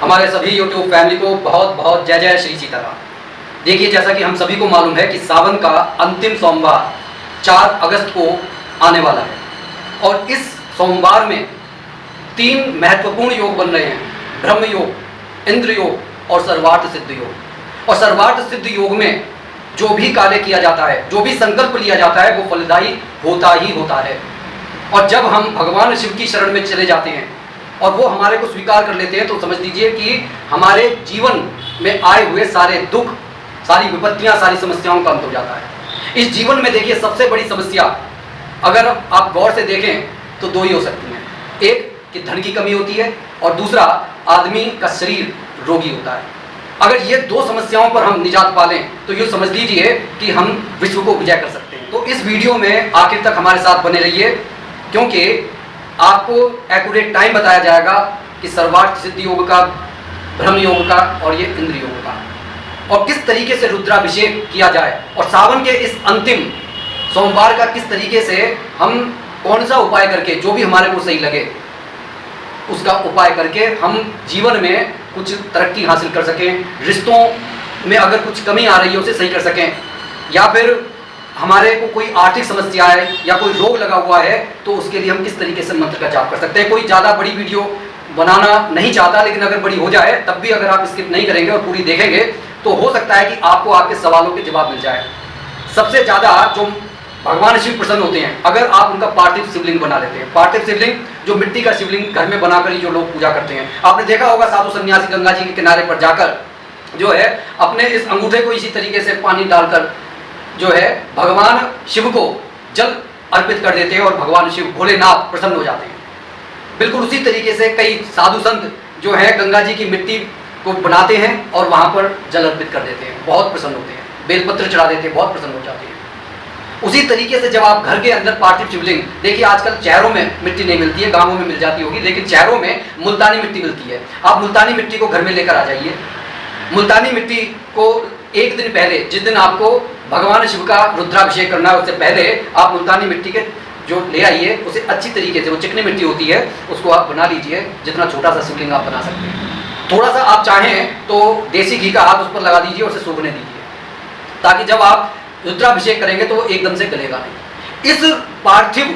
हमारे सभी YouTube family को बहुत बहुत जय जय श्री सीताराम। देखिए, जैसा कि हम सभी को मालूम है कि सावन का अंतिम सोमवार 4 अगस्त को आने वाला है और इस सोमवार में 3 महत्वपूर्ण योग बन रहे हैं, ब्रह्म योग, इंद्र योग और सर्वार्थ सिद्ध योग। और सर्वार्थ सिद्ध योग में जो भी कार्य किया जाता है, जो भी संकल्प लिया जाता है, वो फलदायी होता ही होता है। और जब हम भगवान शिव की शरण में चले जाते हैं और वो हमारे को स्वीकार कर लेते हैं, तो समझ लीजिए कि हमारे जीवन में आए हुए सारे दुख, सारी विपत्तियां, सारी समस्याओं का अंत हो जाता है। इस जीवन में देखिए, सबसे बड़ी समस्या अगर आप गौर से देखें तो 2 ही हो सकती हैं। एक कि धन की कमी होती है और दूसरा आदमी का शरीर रोगी होता है। अगर ये 2 समस्याओं पर हम निजात पा लें तो ये समझ लीजिए कि हम विश्व को विजय कर सकते हैं। तो इस वीडियो में आखिर तक हमारे साथ बने रहिए, क्योंकि आपको एक्यूरेट टाइम बताया जाएगा कि सर्वार्थ सिद्ध योग का, ब्रह्म योग का और ये इंद्र योग का, और किस तरीके से रुद्राभिषेक किया जाए और सावन के इस अंतिम सोमवार का किस तरीके से हम कौन सा उपाय करके, जो भी हमारे को सही लगे उसका उपाय करके हम जीवन में कुछ तरक्की हासिल कर सकें, रिश्तों में अगर कुछ कमी आ रही है उसे सही कर सकें, या फिर हमारे को कोई आर्थिक समस्या है या कोई रोग लगा हुआ है तो उसके लिए हम किस तरीके से मंत्र का जाप कर सकते हैं। कोई ज़्यादा बड़ी वीडियो बनाना नहीं चाहता, लेकिन अगर बड़ी हो जाए तब भी अगर आप स्किप नहीं करेंगे और पूरी देखेंगे तो हो सकता है कि आपको आपके सवालों के जवाब मिल जाए। सबसे ज़्यादा जो भगवान शिव प्रसन्न होते हैं अगर आप उनका पार्थिव शिवलिंग बना लेते हैं। पार्थिव शिवलिंग जो मिट्टी का शिवलिंग घर में बनाकर ही जो लोग पूजा करते हैं, आपने देखा होगा साधु सन्यासी गंगा जी के किनारे पर जाकर जो है अपने इस अंगूठे को इसी तरीके से पानी डालकर जो है भगवान शिव को जल अर्पित कर देते हैं और भगवान शिव भोलेनाथ प्रसन्न हो जाते हैं। बिल्कुल उसी तरीके से कई साधु संत जो है गंगा जी की मिट्टी को बनाते हैं और वहां पर जल अर्पित कर देते हैं, बहुत प्रसन्न होते हैं, बेलपत्र चढ़ा देते हैं, बहुत प्रसन्न हो जाते हैं। उसी तरीके से जब आप घर के अंदर पार्थिव शिवलिंग, देखिए आजकल शहरों में मिट्टी नहीं मिलती है, गांवों में मिल जाती होगी, लेकिन शहरों में मुल्तानी मिट्टी मिलती है। आप मुल्तानी मिट्टी को घर में लेकर आ जाइए। मुल्तानी मिट्टी को एक दिन पहले, जिस दिन आपको भगवान शिव का रुद्राभिषेक करना है उससे पहले आप मुल्तानी मिट्टी के जो ले आइए, उसे अच्छी तरीके से, वो चिकनी मिट्टी होती है, उसको आप बना लीजिए। जितना छोटा सा शिवलिंग आप बना सकते हैं, थोड़ा सा आप चाहें तो देसी घी का हाथ उस पर लगा दीजिए और उसे सूखने दीजिए, ताकि जब आप रुद्राभिषेक करेंगे तो वो एकदम से गलेगा नहीं। इस पार्थिव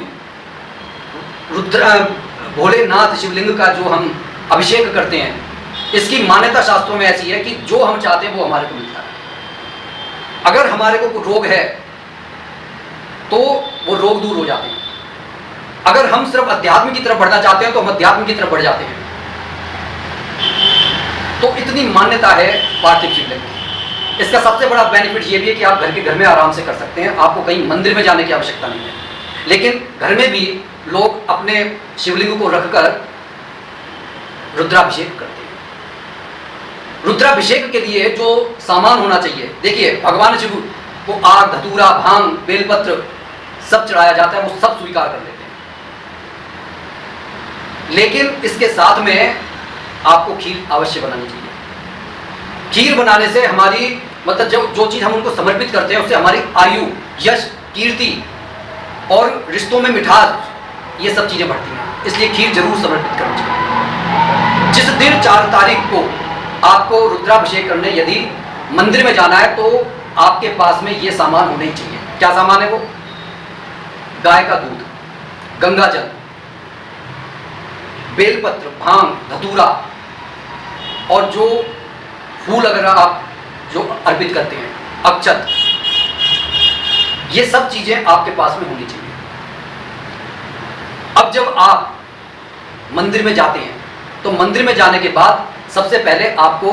रुद्र भोलेनाथ शिवलिंग का जो हम अभिषेक करते हैं, इसकी मान्यता शास्त्रों में ऐसी है कि जो हम चाहते हैं वो हमारे को मिलता है। अगर हमारे को रोग है तो वो रोग दूर हो जाते हैं। अगर हम सिर्फ अध्यात्म की तरफ बढ़ना चाहते हैं तो हम अध्यात्म की तरफ बढ़ जाते हैं। तो इतनी मान्यता है पार्थिव शिवलिंग की। इसका सबसे बड़ा बेनिफिट ये भी है कि आप घर में आराम से कर सकते हैं, आपको कहीं मंदिर में जाने की आवश्यकता नहीं है। लेकिन घर में भी लोग अपने शिवलिंग को रखकर रुद्राभिषेक करते हैं। रुद्राभिषेक के लिए जो सामान होना चाहिए, देखिए भगवान शिव को आग, धतूरा, भांग, बेलपत्र सब चढ़ाया जाता है, वो सब स्वीकार कर लेते हैं। लेकिन इसके साथ में आपको खीर अवश्य बनानी चाहिए। खीर बनाने से हमारी मतलब जो चीज हम उनको समर्पित करते हैं उससे हमारी आयु, यश, कीर्ति और रिश्तों में मिठास, ये सब चीजें बढ़ती हैं। इसलिए खीर जरूर समर्पित करनी चाहिए। जिस दिन 4 तारीख को आपको रुद्राभिषेक करने यदि मंदिर में जाना है तो आपके पास में ये सामान होने ही चाहिए। क्या सामान है वो? गाय का दूध, गंगा जल, बेलपत्र, भांग, धतूरा और जो फूल अगर आप जो अर्पित करते हैं, अक्षत, ये सब चीजें आपके पास में होनी चाहिए। अब जब आप मंदिर में जाते हैं तो मंदिर में जाने के बाद सबसे पहले आपको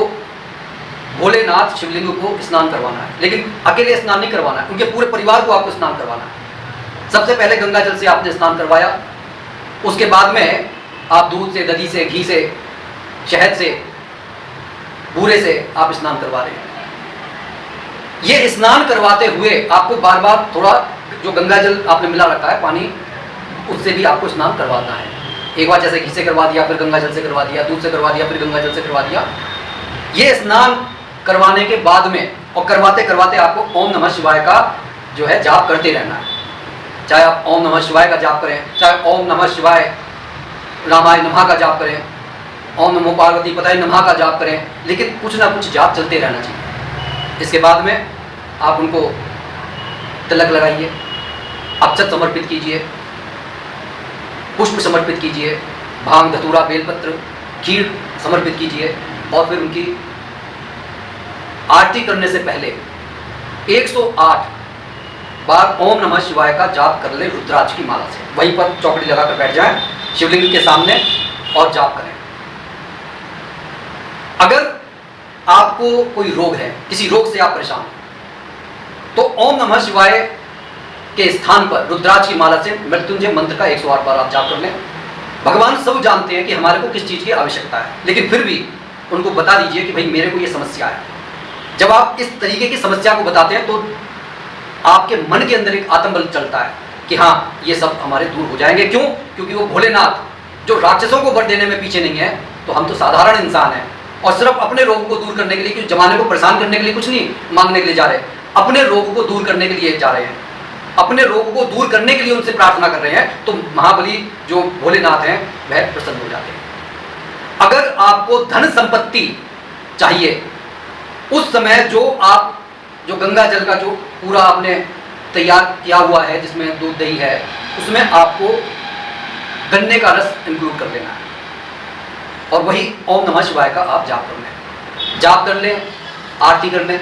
भोलेनाथ शिवलिंग को स्नान करवाना है, लेकिन अकेले स्नान नहीं करवाना है, उनके पूरे परिवार को आपको स्नान करवाना है। सबसे पहले गंगा जल से आपने स्नान करवाया, उसके बाद में आप दूध से, दही से, घी से, शहद से, बूरे से आप स्नान करवा रहे हैं। ये स्नान करवाते हुए आपको बार बार थोड़ा जो गंगा जल आपने मिला रखा है पानी, उससे भी आपको स्नान करवाना है। एक बार जैसे घी से करवा दिया, फिर गंगा जल से करवा दिया, दूध से करवा दिया, फिर गंगा जल से करवा दिया। ये स्नान करवाने के बाद में और करवाते करवाते आपको ओम नमः शिवाय का जो है जाप करते रहना है। चाहे आप ओम नमः शिवाय का जाप करें, चाहे ओम नमः शिवाय रामाय नमः का जाप करें, ओम नमो पार्वती पता ही नमः का जाप करें, लेकिन कुछ ना कुछ जाप चलते रहना चाहिए। इसके बाद में आप उनको तिलक लगाइए, अक्षत समर्पित कीजिए, पुष्प समर्पित कीजिए, भांग धतूरा बेलपत्र खीर समर्पित कीजिए और फिर उनकी आरती करने से पहले 108 बार ओम नमः शिवाय का जाप कर ले रुद्राक्ष की माला से। वहीं पर चौकड़ी लगाकर बैठ जाएं शिवलिंग के सामने और जाप करें। अगर आपको कोई रोग है, किसी रोग से आप परेशान हैं, तो ओम नमः शिवाय के स्थान पर रुद्राक्ष की माला से मृत्युंजय मंत्र का 108 बार आप जाप कर लें। भगवान सब जानते हैं कि हमारे को किस चीज़ की आवश्यकता है, लेकिन फिर भी उनको बता दीजिए कि भाई मेरे को ये समस्या है। जब आप इस तरीके की समस्या को बताते हैं तो आपके मन के अंदर एक आत्मबल चलता है कि हाँ ये सब हमारे दूर हो जाएंगे। क्यों? क्योंकि वो भोलेनाथ जो राक्षसों को वर देने में पीछे नहीं है, तो हम तो साधारण इंसान हैं और सिर्फ अपने रोग को दूर करने के लिए, क्योंकि जमाने को परेशान करने के लिए कुछ नहीं मांगने के लिए जा रहे, अपने रोग को दूर करने के लिए जा रहे हैं, अपने रोग को दूर करने के लिए उनसे प्रार्थना कर रहे हैं। तो महाबली जो भोलेनाथ हैं वह प्रसन्न हो जाते हैं। अगर आपको धन संपत्ति चाहिए, उस समय जो गंगा जल का जो पूरा आपने तैयार किया हुआ है जिसमें दूध दही है, उसमें आपको गन्ने का रस इंक्लूड कर लेना है और वही ओम नमः शिवाय का आप जाप कर लें। जाप कर लें, आरती कर लें।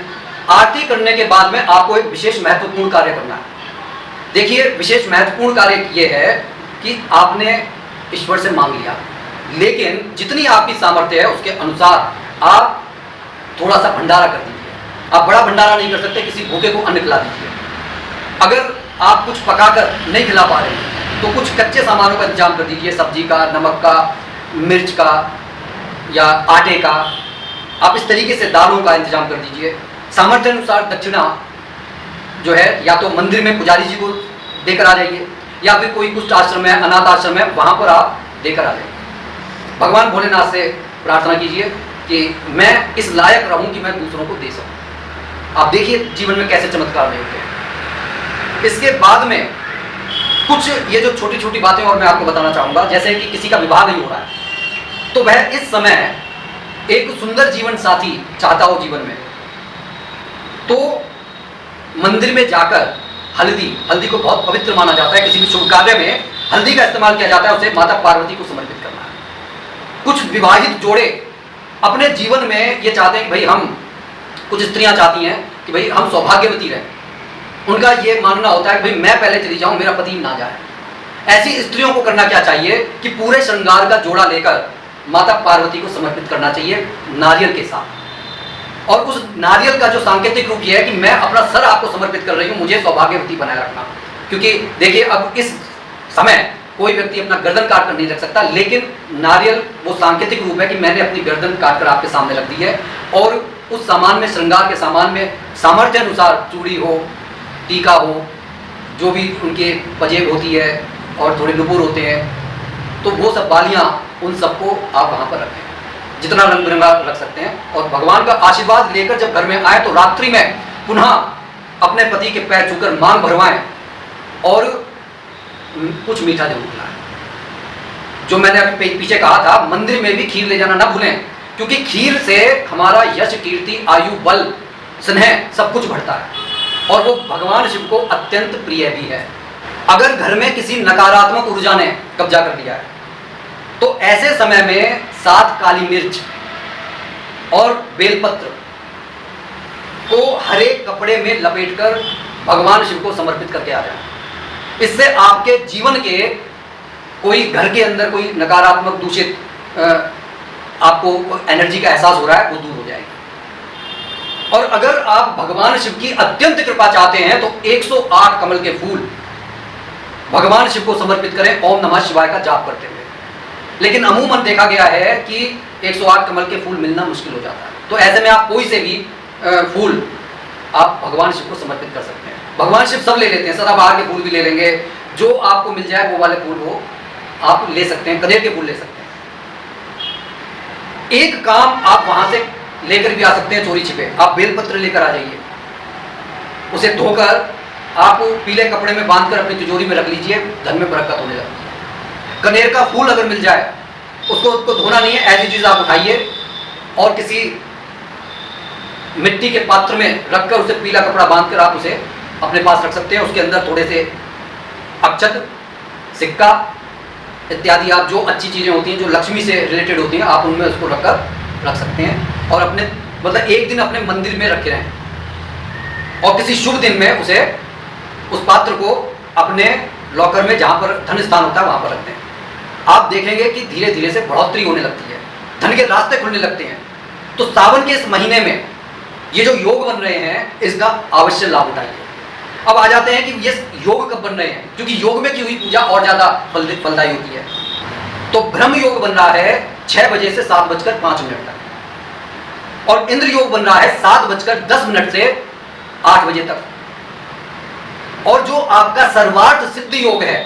आरती करने के बाद में आपको एक विशेष महत्वपूर्ण कार्य करना है। देखिए, विशेष महत्वपूर्ण कार्य ये है कि आपने ईश्वर से मांग लिया, लेकिन जितनी आपकी सामर्थ्य है उसके अनुसार आप थोड़ा सा भंडारा कर दीजिए। आप बड़ा भंडारा नहीं कर सकते, किसी भूखे को अन्न खिला दीजिए। अगर आप कुछ पकाकर नहीं खिला पा रहे हैं तो कुछ कच्चे सामानों का इंतजाम कर दीजिए, सब्जी का, नमक का, मिर्च का या आटे का। आप इस तरीके से दालों का इंतजाम कर दीजिए। सामर्थ्य अनुसार दक्षिणा जो है या तो मंदिर में पुजारी जी को देकर आ जाइए या फिर कोई कुछ आश्रम है, अनाथ आश्रम है, वहाँ पर आप देकर आ जाइए। भगवान भोलेनाथ से प्रार्थना कीजिए कि मैं इस लायक रहूं कि मैं दूसरों को दे सकूं। आप देखिए जीवन में कैसे चमत्कार नहीं होते हैं। इसके बाद में कुछ ये जो छोटी छोटी बातें और मैं आपको बताना चाहूँगा, जैसे कि किसी का विवाह नहीं हो रहा है तो वह इस समय एक सुंदर जीवन साथी चाहता हो जीवन में, तो मंदिर में जाकर हल्दी को बहुत पवित्र माना जाता है। किसी भी शुभ कार्य में हल्दी का इस्तेमाल किया जाता है, उसे माता पार्वती को समर्पित करना है। कुछ विवाहित जोड़े अपने जीवन में ये चाहते हैं कि भाई हम, कुछ स्त्रियां चाहती हैं कि भाई हम सौभाग्यवती रहें। उनका ये मानना होता है कि भाई मैं पहले चली जाऊं, मेरा पति ना जाए। ऐसी स्त्रियों को करना क्या चाहिए कि पूरे श्रृंगार का जोड़ा लेकर माता पार्वती को समर्पित करना चाहिए नारियल के साथ। और उस नारियल का जो सांकेतिक रूप ये है कि मैं अपना सर आपको समर्पित कर रही हूँ, मुझे सौभाग्यवती बनाए रखना। क्योंकि देखिए अब इस समय कोई व्यक्ति अपना गर्दन काट कर नहीं रख सकता, लेकिन नारियल वो सांकेतिक रूप है कि मैंने अपनी गर्दन काट कर आपके सामने रख दी है। और उस सामान में, श्रृंगार के सामान में सामर्थ्य अनुसार चूड़ी हो, टीका हो, जो भी उनके पजेब होती है और थोड़े नुपुर होते हैं, तो वो सब बालियाँ, उन सबको आप वहाँ पर रखें, जितना रंग बिरंगा रख सकते हैं। और भगवान का आशीर्वाद लेकर जब घर में आए तो रात्रि में पुनः अपने पति के पैर छूकर मांग भरवाएं और कुछ मीठा जरूर खिलाएं। जो मैंने अभी पीछे कहा था, मंदिर में भी खीर ले जाना ना भूलें, क्योंकि खीर से हमारा यश, कीर्ति, आयु, बल, स्नेह सब कुछ बढ़ता है और वो भगवान शिव को अत्यंत प्रिय भी है। अगर घर में किसी नकारात्मक ऊर्जा ने कब्जा कर लिया है तो ऐसे समय में 7 काली मिर्च और बेलपत्र को हरे कपड़े में लपेटकर भगवान शिव को समर्पित करके आ जाए। इससे आपके जीवन के कोई, घर के अंदर कोई नकारात्मक दूषित आपको एनर्जी का एहसास हो रहा है, वो दूर हो जाएगी। और अगर आप भगवान शिव की अत्यंत कृपा चाहते हैं तो 108 कमल के फूल भगवान शिव को समर्पित करें ओम नमः शिवाय का जाप करते हुए। लेकिन अमूमन देखा गया है कि 108 कमल के फूल मिलना मुश्किल हो जाता है, तो ऐसे में आप कोई से भी फूल आप भगवान शिव को समर्पित कर सकते हैं। भगवान शिव सब ले लेते हैं, सदाबहार के फूल भी ले लेंगे, जो आपको मिल जाए वो वाले फूल वो आप ले सकते हैं, कनेर के फूल ले सकते हैं। एक काम आप वहां से लेकर भी आ सकते हैं चोरी छिपे, आप बेलपत्र लेकर आ जाइए, उसे धोकर आप पीले कपड़े में बांधकर अपनी तिजोरी में रख लीजिए, धन में बरकत होने लगती है। कनेर का फूल अगर मिल जाए उसको धोना नहीं है, ऐसी चीज़ आप उठाइए और किसी मिट्टी के पात्र में रखकर उसे पीला कपड़ा बांधकर आप उसे अपने पास रख सकते हैं। उसके अंदर थोड़े से अक्षत, सिक्का इत्यादि, आप जो अच्छी चीज़ें होती हैं जो लक्ष्मी से रिलेटेड होती हैं, आप उनमें उसको रख सकते हैं और अपने मतलब एक दिन अपने मंदिर में रखे रहें और किसी शुभ दिन में उस पात्र को अपने लॉकर में जहाँ पर धन स्थान होता है वहाँ पर रखते हैं। आप देखेंगे कि धीरे धीरे से बढ़ोतरी होने लगती है, धन के रास्ते खुलने लगते हैं। तो सावन के इस महीने में ये जो योग बन रहे हैं इसका अवश्य लाभ उठाइए। अब आ जाते हैं कि ये योग कब बन रहे हैं, क्योंकि योग में की हुई पूजा और ज़्यादा फलदायी होती है। तो ब्रह्म योग बन रहा है 6 बजे से 7:05 तक और इंद्र योग बन रहा है 7:10 से 8 बजे तक। और जो आपका सर्वार्थ सिद्ध योग है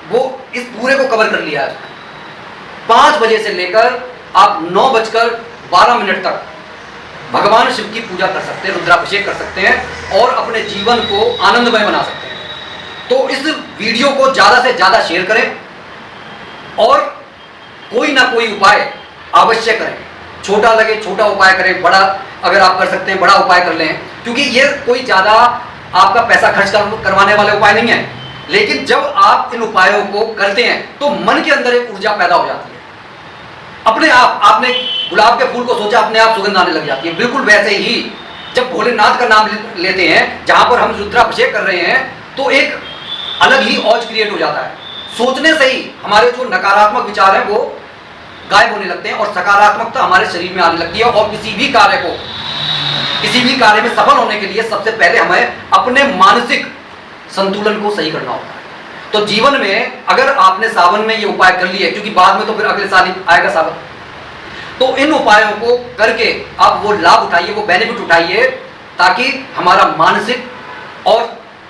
वो इस पूरे को कवर कर लिया है। 5 बजे से लेकर आप 9:12 तक भगवान शिव की पूजा कर सकते हैं, रुद्राभिषेक कर सकते हैं और अपने जीवन को आनंदमय बना सकते हैं। तो इस वीडियो को ज़्यादा से ज़्यादा शेयर करें और कोई ना कोई उपाय अवश्य करें। छोटा लगे छोटा उपाय करें, बड़ा अगर आप कर सकते हैं बड़ा उपाय कर लें, क्योंकि ये कोई ज़्यादा आपका पैसा खर्च करवाने वाले उपाय नहीं है। लेकिन जब आप इन उपायों को करते हैं तो मन के अंदर एक ऊर्जा पैदा हो जाती है। अपने आप आपने गुलाब के फूल को सोचा, अपने आप सुगंध आने लग जाती है। बिल्कुल वैसे ही जब भोलेनाथ का नाम लेते हैं, जहां पर हम रुद्राभिषेक कर रहे हैं, तो एक अलग ही औज क्रिएट हो जाता है। सोचने से ही हमारे जो नकारात्मक विचार हैं वो गायब होने लगते हैं और सकारात्मकता हमारे शरीर में आने लगती है। और किसी भी कार्य में सफल होने के लिए सबसे पहले हमें अपने मानसिक संतुलन को सही करना होता है। तो जीवन में अगर आपने सावन में ये उपाय कर लिए, क्योंकि बाद में तो फिर अगले साल ही आएगा सावन, तो इन उपायों को करके आप वो लाभ उठाइए, वो बेनिफिट उठाइए, ताकि हमारा मानसिक और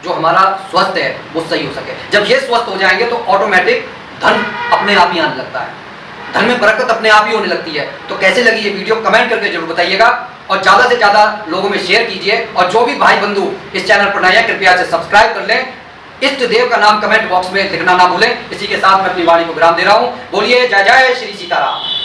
जो हमारा स्वास्थ्य है वो सही हो सके। जब ये स्वस्थ हो जाएंगे तो ऑटोमेटिक धन अपने आप ही आने लगता है, धन में बरकत अपने आप ही होने लगती है। तो कैसे लगी ये वीडियो कमेंट करके जरूर बताइएगा और ज़्यादा से ज़्यादा लोगों में शेयर कीजिए। और जो भी भाई बंधु इस चैनल पर नए हैं कृपया से सब्सक्राइब कर लें। इष्ट देव का नाम कमेंट बॉक्स में लिखना ना भूलें। इसी के साथ मैं अपनी वाणी को विराम दे रहा हूँ। बोलिए जय जय श्री सीताराम।